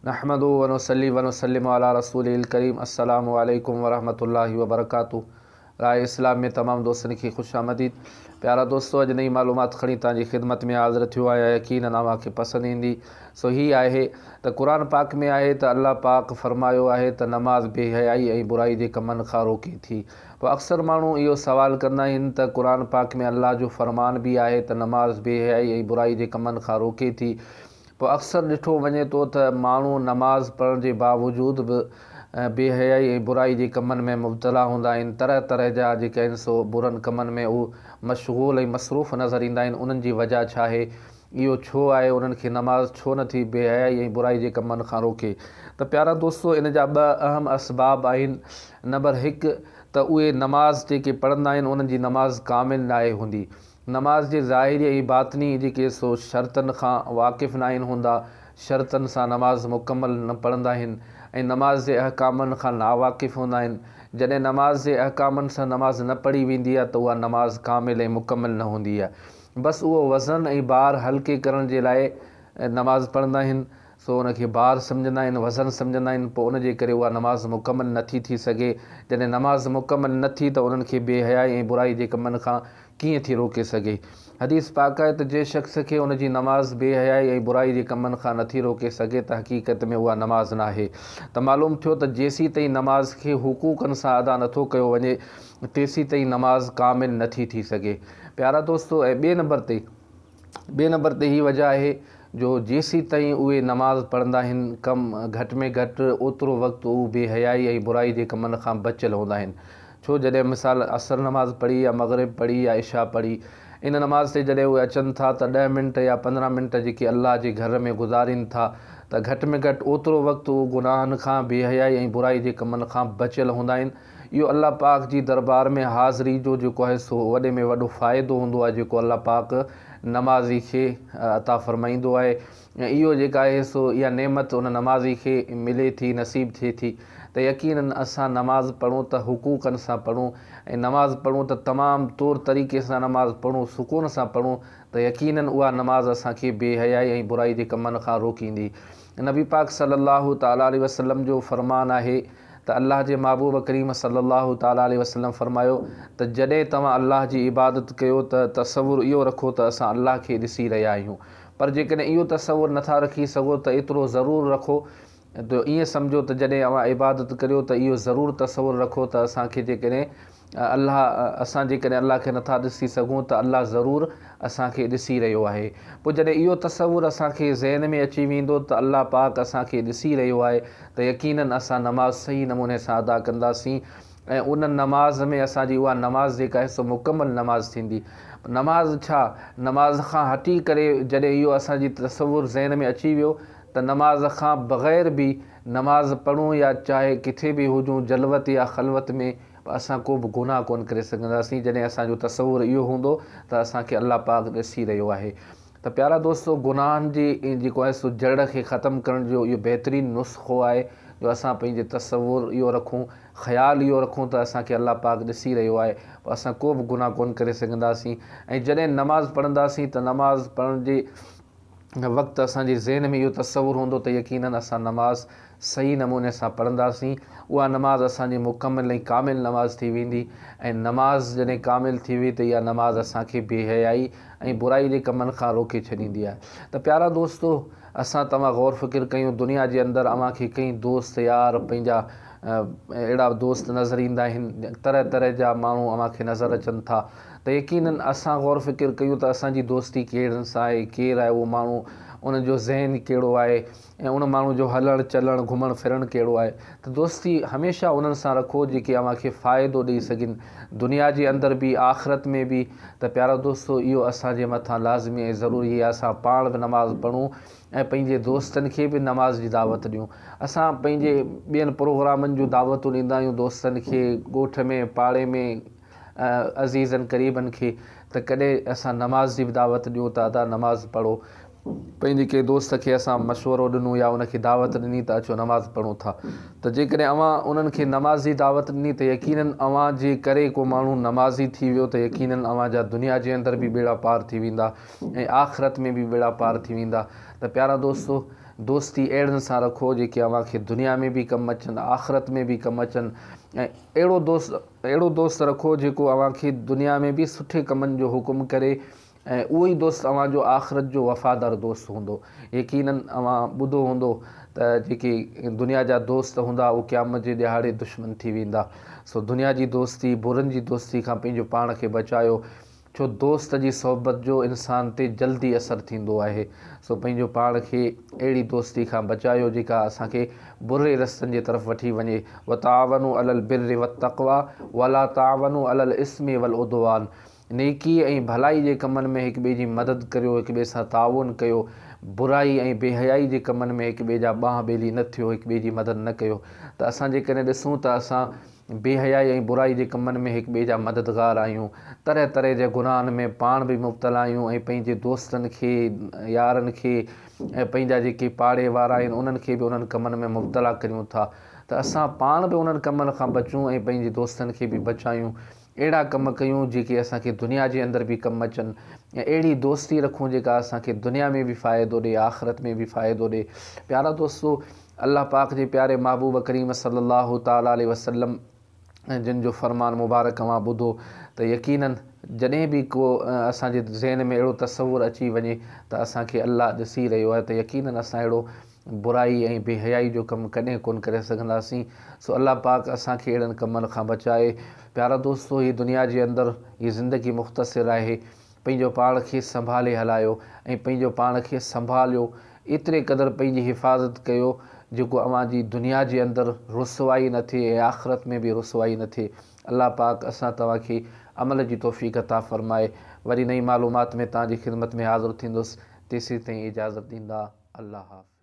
नहमदु व नुसल्ली व नुसल्लिमु अला रसूलिल करीम। अस्सलामु अलैकुम व रहमतुल्लाहि व बरकातुहू। राय इस्लाम में तमाम दोस्तनि खे ख़ुश आमदीद। प्यारा दोस्तों, अॼु नई मालूमात खणी तव्हांजी ख़िदमत में हाज़िर थियो आहियां। यकीनन तव्हांखे पसंदि ईंदी। सो ही आहे त क़ुर पाक में आहे त अल्लाह पाक फरमायो आहे त नमाज़ बेहयाई ऐं बुराई जे कमनि खां रोके थी। पोइ अक्सर माण्हू इहो सवाल कंदा आहिनि त क़ुर पाक में अल्लाह जो फरमान बि आहे त नमाज़ बेहयाई ऐं बुराई जे कमनि खां रोके थी। पोइ अक्सर ॾिठो वञे थो त माण्हू नमाज़ पढ़ण जे बावजूद बि बेहयाई ऐं बुराई जे कमनि में मुब्तला हूंदा आहिनि। तरह तरह जा जेके आहिनि सो बुरनि कमनि में उहे मशगूल ऐं मसरूफ़ नज़र ईंदा आहिनि। उन्हनि जी वजह छा आहे, इहो छो आहे, उन्हनि खे नमाज़ छो नथी बेहयाई ऐं बुराई जे कमनि खां रोके। त प्यारा दोस्तों, इन जा ॿ अहम असबाब आहिनि। नंबर हिकु त उहे नमाज़ जेके पढ़ंदा आहिनि उन्हनि जी नमाज़ कामिल नाहे हूंदी। नमाज़ जे ज़ाहिरी ऐं बातिनी जेके सो शर्तनि खां वाक़िफ़ न आहिनि हूंदा। शर्तनि सां नमाज़ मुकमल न पढ़ंदा आहिनि ऐं नमाज़ जे अहकामनि खां नावाक़िफ़ हूंदा आहिनि। जॾहिं नमाज़ जे अहकामनि सां नमाज़ न पढ़ी वेंदी आहे त उहा नमाज़ कामिल ऐं मुकमल न हूंदी आहे। बसि उहो वज़न ऐं बार हल्के करण जे लाइ नमाज़ पढ़ंदा आहिनि। सो उनखे बार सम्झंदा आहिनि, वज़न सम्झंदा आहिनि। पोइ उनजे करे उहा नमाज़ मुकमल नथी थी सघे। जॾहिं नमाज़ मुकमल न थी त उन्हनि खे बेहयाई ऐं बुराई जे कमनि खां कीअं थी रोके सघे। हदीस पाक आहे त जे शख़्स खे उनजी नमाज़ बेहयाई ऐं बुराई जे कमनि खां नथी रोके सघे त हक़ीक़त में उहा नमाज़ न आहे। त मालूम थियो त जेसीं ताईं नमाज़ खे हुकूकनि सां अदा नथो कयो वञे तेसीं ताईं नमाज़ कामिल नथी थी सघे। प्यारा दोस्तों, ऐं ॿिए नंबर ते ही वजह आहे जो जेसीं ताईं उहे नमाज़ पढ़ंदा आहिनि कम घटि में घटि ओतिरो वक़्तु उहे बेहयाई ऐं बुराई जे कमनि खां बचियल हूंदा आहिनि। छो जॾहिं मिसाल असर नमाज़ पढ़ी या मग़रिब पढ़ी या इशा पढ़ी, इन नमाज़ ते जॾहिं उहे अचनि था त 10 मिंट या 15 मिंट जेके अल्लाह जे घर में गुज़ारीनि था त घटि में घटि ओतिरो वक़्तु उहो गुनाहनि खां बेहयाई ऐं बुराई जे कमनि खां बचियल हूंदा आहिनि। इहो अल्लाह पाक जी दरबार में हाज़िरी जो जेको आहे सो वॾे में वॾो फ़ाइदो हूंदो आहे जेको अल्लाह पाक नमाज़ी खे अता फ़रमाईंदो आहे। ऐं इहो जेका आहे सो इहा नेमत उन नमाज़ी खे मिले थी, नसीब थिए थी। त यकीनन असां नमाज़ पढ़ूं त हुकूकनि सां पढ़ूं ऐं नमाज़ पढ़ूं त तमामु तौरु तरीक़े सां नमाज़ पढ़ूं, सुकून सां पढ़ूं त यकीनन उहा नमाज़ असांखे बेहयाई ऐं बुराई जे कमनि खां रोकींदी। नबी पाक सल्लल्लाहु ताला अलैहि वसल्लम जो फ़रमान आहे त अल्लाह जे महबूब करीम सल्लल्लाहु ताला अलैहि वसल्लम फ़रमायो त जॾहिं तव्हां अल्लाह जी इबादत कयो त तसवुरु इहो रखो त असां अल्लाह खे ॾिसी रहिया आहियूं। पर जेकॾहिं इहो तसवुरु नथा रखी सघो त एतिरो ज़रूरु रखो त ईअं सम्झो त जॾहिं अव्हां इबादत करियो त इहो ज़रूरु तसवुरु रखो त असांखे जेकॾहिं असां जेकॾहिं अल्लाह खे नथा ॾिसी सघूं त अल्लाह ज़रूरु असांखे ॾिसी रहियो आहे। पोइ जॾहिं इहो तसवुरु असांखे ज़हन में अची वेंदो त अल्लाह पाक असांखे ॾिसी रहियो आहे त यकीनन असां नमाज़ सही नमूने सां अदा कंदासीं ऐं उन नमाज़ में असांजी उहा नमाज़ जेका आहे सो मुकमल नमाज़ थींदी। नमाज़ छा, नमाज़ खां हटी करे जॾहिं इहो असांजी तसवुरु ज़हन में अची वियो त नमाज़ खां बग़ैर बि नमाज़ पढ़ूं या चाहे किथे बि हुजूं, जलवत या ख़लवत में, असां को बि गुनाह कोन करे सघंदासीं जॾहिं असांजो तसवुरु इहो हूंदो त असांखे अल्लाह पाक ॾिसी रहियो आहे। त प्यारा दोस्तो, गुनाहनि जी जेको आहे सो जड़ खे ख़तमु करण जो इहो बहितरीनु नुस्ख़ो आहे जो असां पंहिंजे तसवुरु इहो रखूं, ख़्यालु इहो रखूं त असांखे अल्लाह पाक ॾिसी रहियो आहे। पोइ असां को बि गुनाह कोन करे सघंदासीं। ऐं जॾहिं नमाज़ पढ़ंदासीं त नमाज़ पढ़ण जे वक़्तु असांजे ज़हन में इहो तसवुरु हूंदो त यकीनन असां नमाज़ सही नमूने सां पढ़ंदासीं। उहा नमाज़ असांजी मुकमल ऐं कामिल नमाज़ थी वेंदी। ऐं नमाज़ जॾहिं कामिल थी वेई त इहा नमाज़ असांखे बेहयाई ऐं बुराई जे कमनि खां रोके छॾींदी आहे। त प्यारा दोस्तो, असां तव्हां ग़ौर फ़िकिर कयूं, दुनिया जे अंदरि अव्हांखे कई दोस्त यार पंहिंजा अहिड़ा दोस्त नज़र ईंदा आहिनि, तरह तरह जा माण्हू अव्हांखे नज़र अचनि था। त यकीनन असां ग़ौर फ़िकिर कयूं त असांजी दोस्ती केरनि सां आहे, केरु आहे उहो माण्हू, उनजो ज़हन कहिड़ो आहे ऐं उन माण्हू जो हलणु चलणु घुमणु फिरणु कहिड़ो आहे। त दोस्ती हमेशह उन्हनि सां रखो जेके अव्हांखे फ़ाइदो ॾेई सघनि, दुनिया जे अंदरि बि आख़िरत में बि। त प्यारा दोस्तो, इहो असांजे मथां लाज़मी ऐं ज़रूरी आहे असां पाण बि नमाज़ पढ़ूं ऐं पंहिंजे दोस्तनि खे बि नमाज़ जी दावत ॾियूं। असां पंहिंजे ॿियनि प्रोग्रामनि जूं दावतूं ॾींदा आहियूं दोस्तनि खे, ॻोठ में पाड़े में अज़ीज़नि क़रीबनि खे, त कॾहिं असां नमाज़ जी बि दावत ॾियूं त अदा नमाज़ पढ़ो। पंहिंजे कंहिं दोस्त खे असां मशवरो ॾिनो या उनखे दावत ॾिनी त अचो नमाज़ पढ़ूं था, त जेकॾहिं अव्हां उन्हनि खे नमाज़ जी दावत ॾिनी त यकीनन अव्हां जे करे को माण्हू नमाज़ी थी वियो त यकीनन अव्हां जा दुनिया जे अंदरि बि बेड़ा पार थी वेंदा ऐं आख़िरत में बि बेड़ा पार थी वेंदा। त प्यारा दोस्तो, दोस्ती अहिड़नि सां रखो जेके अव्हांखे दुनिया में बि कमु अचनि, आख़िरत में बि कमु अचनि। ऐं अहिड़ो दोस्त रखो जेको अव्हांखे दुनिया में बि सुठे कमनि जो हुकुम करे, ऐं उहो ई दोस्त अव्हांजो आख़िरत जो वफ़ादार दोस्त हूंदो। यकीनन अव्हां ॿुधो हूंदो त जेके दुनिया जा दोस्त हूंदा उहे क़यामत जे ॾिहाड़े दुश्मन थी वेंदा। सो दुनिया जी दोस्ती, बुरनि जी दोस्ती खां पंहिंजो पाण खे बचायो, छो दोस्त जी सोहबत जो इंसान ते जल्दी असरु थींदो आहे। सो पंहिंजो पाण खे अहिड़ी दोस्ती खां बचायो जेका असांखे बुरे रस्तनि जे तरफ़ वठी वञे। व तावनु अलल बिर्रि वत्तक़वा वला तावनु अलल इस्मि वल उद्वान। नेकी ऐं भलाई जे कमनि में हिक ॿिए जी मदद करियो, हिक ॿिए सां ताउन कयो। बुराई ऐं बेहयाई जे कमनि में हिक ॿिए जा ॿांह ॿेली न थियो, हिक ॿिए जी मदद न कयो। त असां जेकॾहिं ॾिसूं त असां बेहयाई ऐं बुराई जे कमनि में हिक ॿिए जा मददगार आहियूं, तरह तरह जे गुनाहनि में पाण बि मुब्तला आहियूं, ऐं पंहिंजे दोस्तनि खे, यारनि खे, ऐं पंहिंजा जेके पाड़े वारा आहिनि उन्हनि खे बि उन्हनि कमनि में मुब्तला करियूं था। त असां पाण बि उन्हनि कमनि खां बचूं ऐं पंहिंजे दोस्तनि खे बि बचायूं। अहिड़ा कम कयूं जेके असांखे दुनिया जे अंदरि बि कमु अचनि, ऐं अहिड़ी दोस्ती रखूं जेका असांखे दुनिया में बि फ़ाइदो ॾिए, आख़िरत में बि फ़ाइदो ॾिए। प्यारा दोस्तो, अल्लाह पाक जे प्यारे महबूब करीम सल्लल्लाहु ताला अलैहि वसल्लम जिन जो फ़रमान मुबारक मां ॿुधो त यकीनन जॾहिं बि को असांजे ज़हन में अहिड़ो तसवुरु अची वञे त असांखे अल्लाह ॾिसी रहियो आहे, त यकीनन असां अहिड़ो बुराई ऐं बेहयाई जो कमु कॾहिं कोन करे सघंदासीं। सो अल्लाह पाक असांखे अहिड़नि कमनि खां बचाए। प्यारा दोस्तो, हीअ दुनिया जे अंदरि हीअ ज़िंदगी मुख़्तसिर आहे। पंहिंजो पाण खे संभाले हलायो ऐं पंहिंजो पाण खे संभालियो, एतिरे क़दुरु पंहिंजी हिफ़ाज़त कयो जेको अव्हांजी दुनिया जे अंदरि रुसवाई न थिए ऐं आख़िरत में बि रुसवाई न थिए। अल्लाह पाक असां तव्हांखे अमल जी तौफ़ीक़ अता फ़रमाए। वरी नई मालूमात में तव्हांजी ख़िदमत में हाज़िर थींदुसि। तेसीं ताईं इजाज़त ॾींदा। अल्लाह हाफ़िज़।